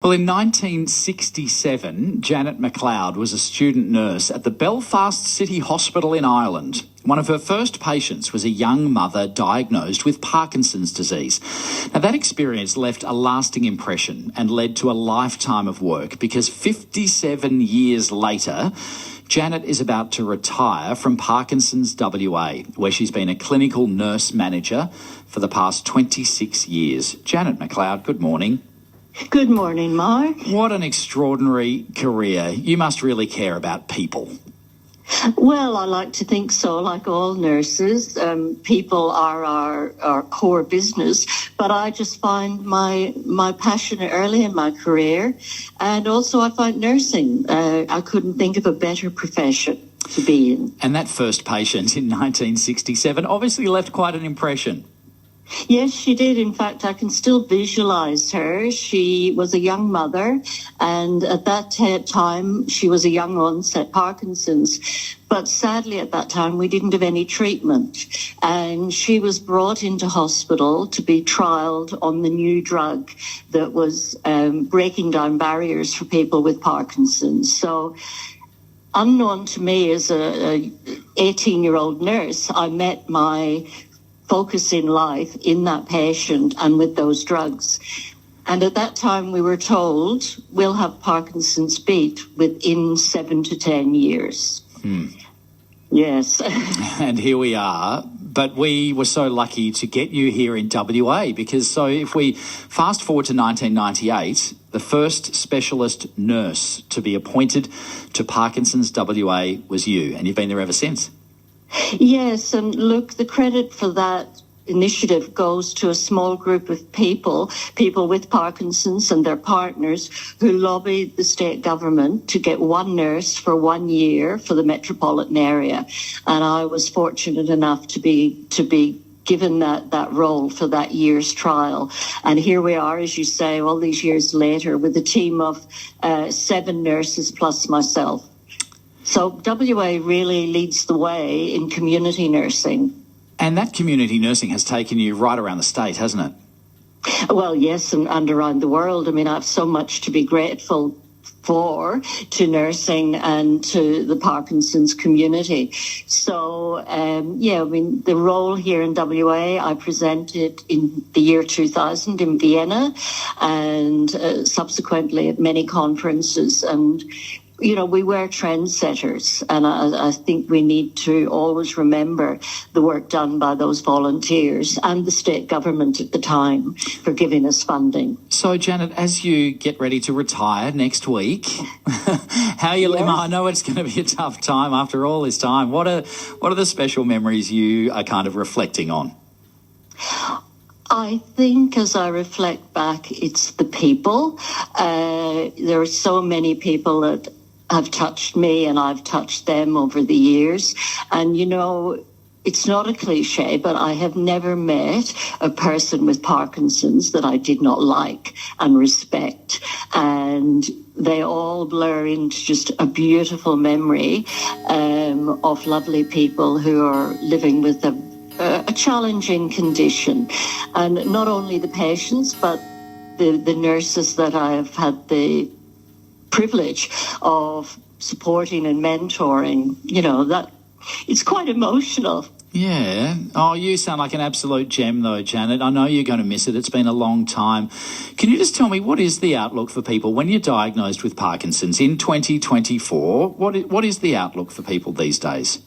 Well, in 1967, Janet McLeod was a student nurse at the Belfast City Hospital in Ireland. One of her first patients was a young mother diagnosed with Parkinson's disease. Now, that experience left a lasting impression and led to a lifetime of work because 57 years later, Janet is about to retire from Parkinson's WA, where she's been a clinical nurse manager for the past 26 years. Janet McLeod, good morning. Good morning, Mark. What an extraordinary career. You must really care about people. Well, I like to think so, like all nurses. People are our core business, but I just find my passion early in my career, and also I find nursing. I couldn't think of a better profession to be in. And that first patient in 1967 obviously left quite an impression. Yes, she did. In fact, I can still visualize her. She was a young mother, and at that time, she was a young onset Parkinson's. But sadly, at that time, we didn't have any treatment. And she was brought into hospital to be trialled on the new drug that was breaking down barriers for people with Parkinson's. So, unknown to me as a 18-year-old nurse, I met my focus in life in that patient and with those drugs. And at that time we were told we'll have Parkinson's beat within 7 to 10 years. Yes. And here we are. But we were so lucky to get you here in WA because if we fast forward to 1998, the first specialist nurse to be appointed to Parkinson's WA was you, and you've been there ever since. Yes, and look, the credit for that initiative goes to a small group of people with Parkinson's and their partners who lobbied the state government to get one nurse for 1 year for the metropolitan area. And I was fortunate enough to be given that role for that year's trial. And here we are, as you say, all these years later with a team of 7 nurses plus myself. So WA really leads the way in community nursing. And that community nursing has taken you right around the state, hasn't it? Well, yes, and around the world. I mean, I have so much to be grateful for to nursing and to the Parkinson's community. So, I mean, the role here in WA, I presented in the year 2000 in Vienna and subsequently at many conferences. And you know, we were trendsetters, and I think we need to always remember the work done by those volunteers and the state government at the time for giving us funding. So, Janet, as you get ready to retire next week, how are you? Yes. I know it's going to be a tough time after all this time. What are the special memories you are kind of reflecting on? I think as I reflect back, it's the people. There are so many people that have touched me and I've touched them over the years. And, you know, it's not a cliche, but I have never met a person with Parkinson's that I did not like and respect. And they all blur into just a beautiful memory of lovely people who are living with a challenging condition. And not only the patients, but the nurses that I have had the privilege of supporting and mentoring, you know, that it's quite emotional. Yeah. Oh, you sound like an absolute gem though, Janet. I know you're going to miss it. It's been a long time. Can you just tell me, what is the outlook for people when you're diagnosed with Parkinson's in 2024? What is the outlook for people these days?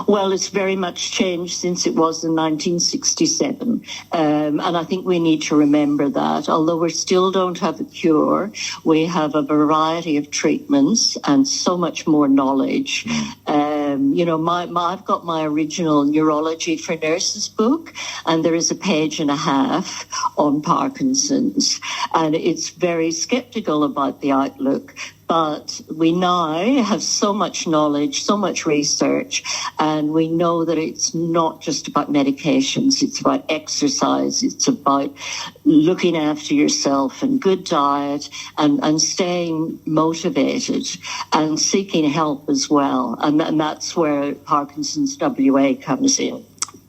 Well, it's very much changed since it was in 1967. And I think we need to remember that. Although we still don't have a cure, we have a variety of treatments and so much more knowledge. You know, I've got my original Neurology for Nurses book, and there is a page and a half on Parkinson's. And it's very skeptical about the outlook. But we now have so much knowledge, so much research, and we know that it's not just about medications. It's about exercise. It's about looking after yourself and good diet and staying motivated and seeking help as well. And that's where Parkinson's WA comes in.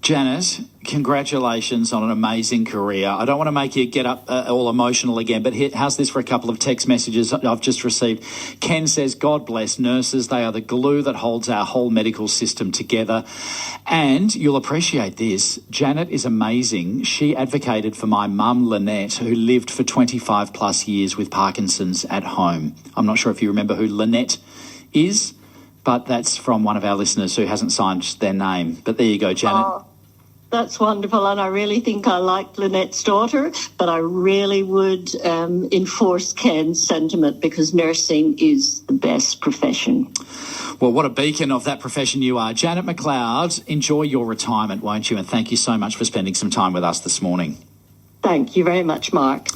Janet, congratulations on an amazing career. I don't want to make you get up all emotional again, but how's this for a couple of text messages I've just received? Ken says, God bless nurses. They are the glue that holds our whole medical system together. And you'll appreciate this. Janet is amazing. She advocated for my mum, Lynette, who lived for 25 plus years with Parkinson's at home. I'm not sure if you remember who Lynette is, but that's from one of our listeners who hasn't signed their name. But there you go, Janet. Oh, that's wonderful, and I really think I like Lynette's daughter, but I really would enforce Ken's sentiment because nursing is the best profession. Well, what a beacon of that profession you are. Janet McLeod, enjoy your retirement, won't you? And thank you so much for spending some time with us this morning. Thank you very much, Mark.